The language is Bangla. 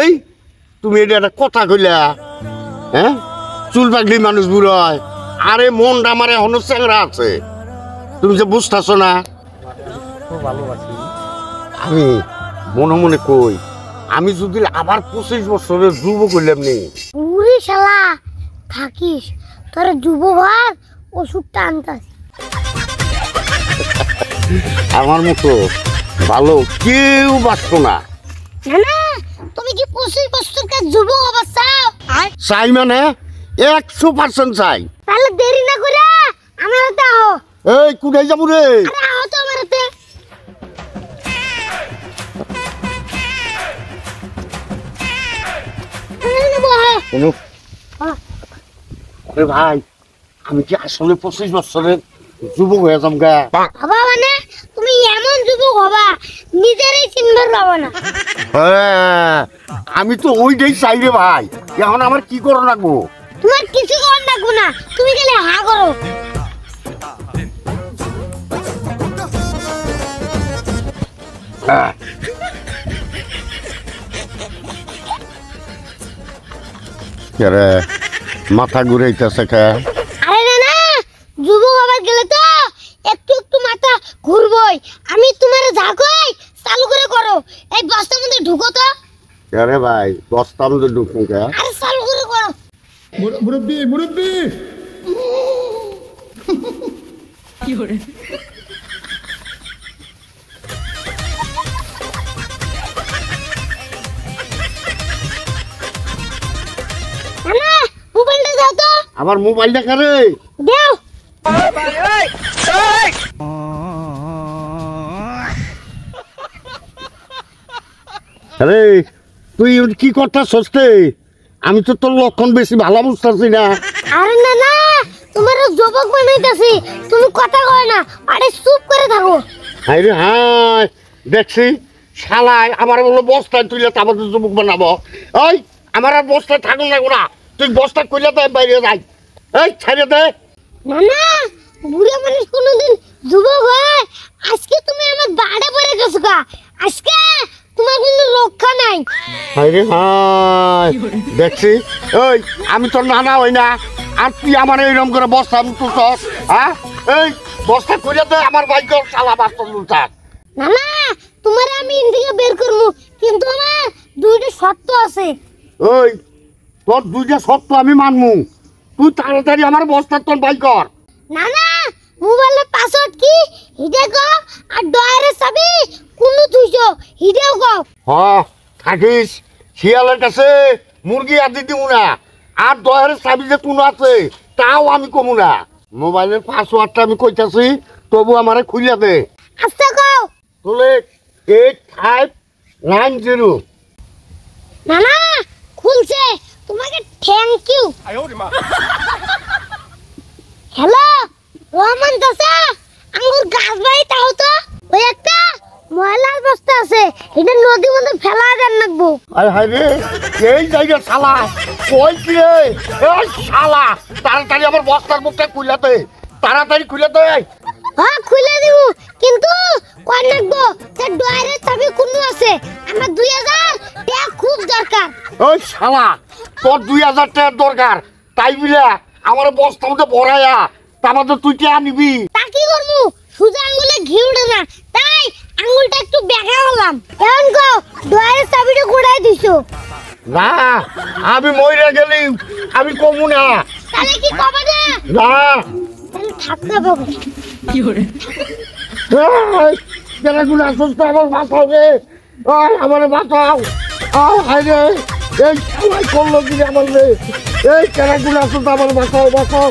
এই তুমি এটা একটা কথা কইলা, হ্যাঁ? চুল পাকলি মানুষ বুড়ো হয়, আরে মনটা আমার এখনো চ্যাংরা আছে, তুমি যে বুঝতেছ না। আমি মনে মনে কই, আমি যদি আবার 25 বছরের যুবক হইলাম নি। পুরি শালা থাকিস, তোর যুবক হওয়ার ওষুধটা আনতাস। আমার মতো ভালো কেউ বাঁচতো না। না না, তুমি কি 25 বছরকার যুবক হবা চাও? চাই মানে 100% চাই। তাহলে দেরি না করে আমার হাতে আও। এই কোথায় যাবো রে? আরে আও তো আমার হাতে। ভাই আমি কি আসলে 25 বছরের যুবক হয়ে যাম গা? বাবা মানে তুমি এমন যুবক হবা নিজেরই চিনবার পাবা না। হ্যাঁ আমি তো ওইটাই চাই রে ভাই। এখন আমার কি করো লাগবো? তোমার কিছু করার লাগবো না, তুমি খালি হা করো। আরে মাথা ঘুরাইতেছে কে? আরে না না, যুবক হবার গেলে তো একটু একটু মাথা ঘুরবই। আমি তোমার যা কই চালু করে করো। এই বস্তার মধ্যে ঢুকো তো। আরে ভাই বস্তার মধ্যে ঢুকুন কে? আরে চালু করে করো। মুরব্বি মুরব্বি কি করে? না মোবাইলটা দাও তো। আমার মোবাইলটা কারে? দাও। আরে তুই কি কথা সস্তে? আমি তো তোর লক্ষণ বেশি ভালো বুঝতেছি না। আরে না না, তোমার যুবক বানাইতাছি, তুমি কথা কয় না। আরে চুপ করে থাকো। হাই রে হাই, দেখছি শালাই আমার বললো বস্তায় তুইলে তারপর যুবক বানাবো। ওই আমার আর বস্তায় থাকুন না গোনা, তুই বস্তা কইলে তো বাইরে যাই। এই ছেড়ে দে। না না, বুড়া মানুষ কোনোদিন যুবক হয়? আজকে তুমি আমার বাড়ে পড়ে গেছো গা। আজকে তোমার কোনো রক্ষা নাই। হাই রে হাই, দেখছি ওই আমি তোর নানা হই না, আর তুই আমার এইরকম করে বস্তা তুলছস? হ্যাঁ এই বস্তা কইলে তো আমার বাইক শালা বাস্তা তুলছাস। না না, তোমার আমি ইন্ডিয়া বের করবো, কিন্তু আমার দুইটা শর্ত আছে। ওই তোর দুইটা শর্ত আমি মানমু, তুই তাড়াতাড়ি আমার বস্তা তোর বাইক কর। না না, মোবাইলের পাসওয়ার্ড কি হিডে গো, আর ডয়ারের চাবি কোন তুইছো হিডেও গো। হ্যাঁ থাকিস, শিয়ালের কাছে মুরগি আদি দিব না, আর দয়ারের চাবি যে কোনো আছে তাও আমি কমু না। মোবাইলের পাসওয়ার্ডটা আমি কইতাছি, তবু আমারে খুইলা দে। আচ্ছা কও। তোলে 8590। না না, খুলছে, তোমাকে থ্যাংক ইউ। হ্যালো রহমান চাচা, আঙ্গুর গাছ বাড়ি তাও তো। ওই একটা ময়লার বস্তা আছে, এটা নদীর মধ্যে ফেলা দেন রাখবো। আরে হাই রে, এই জায়গা শালা কই কি রে? এই শালা তাড়াতাড়ি আমার বস্তার মুখটা খুইলা দে, তাড়াতাড়ি খুলে দে। হ্যাঁ খুলে দিব, কিন্তু কয় রাখবো যে ডয়ারের চাবি কোন আছে। আমার 2000 টাকা খুব দরকার। ওই শালা তোর 2000 টাকার দরকার, তাই বিলা আমার বস্তার মধ্যে ভরাইয়া তারপর তো তুই কে নিবি? তা কি করবো, সোজা আঙ্গুলে ঘি উঠে না, তাই আঙ্গুলটা একটু বেঁকা হলাম। এখন কও ডয়ারের চাবিটা ঘুরাই দিছো। না আমি মইরা গেলি আমি কমু না। তাহলে কি কবা না? না তাহলে থাকতে পাবো। কি করে? কেন গুলো আসছ তো আমার বাঁচাও রে, আমার বাঁচাও। হাই রে, এই সবাই করলো কি আমার রে? এই কেন গুলো আসছ তো আমার বাঁচাও বাঁচাও।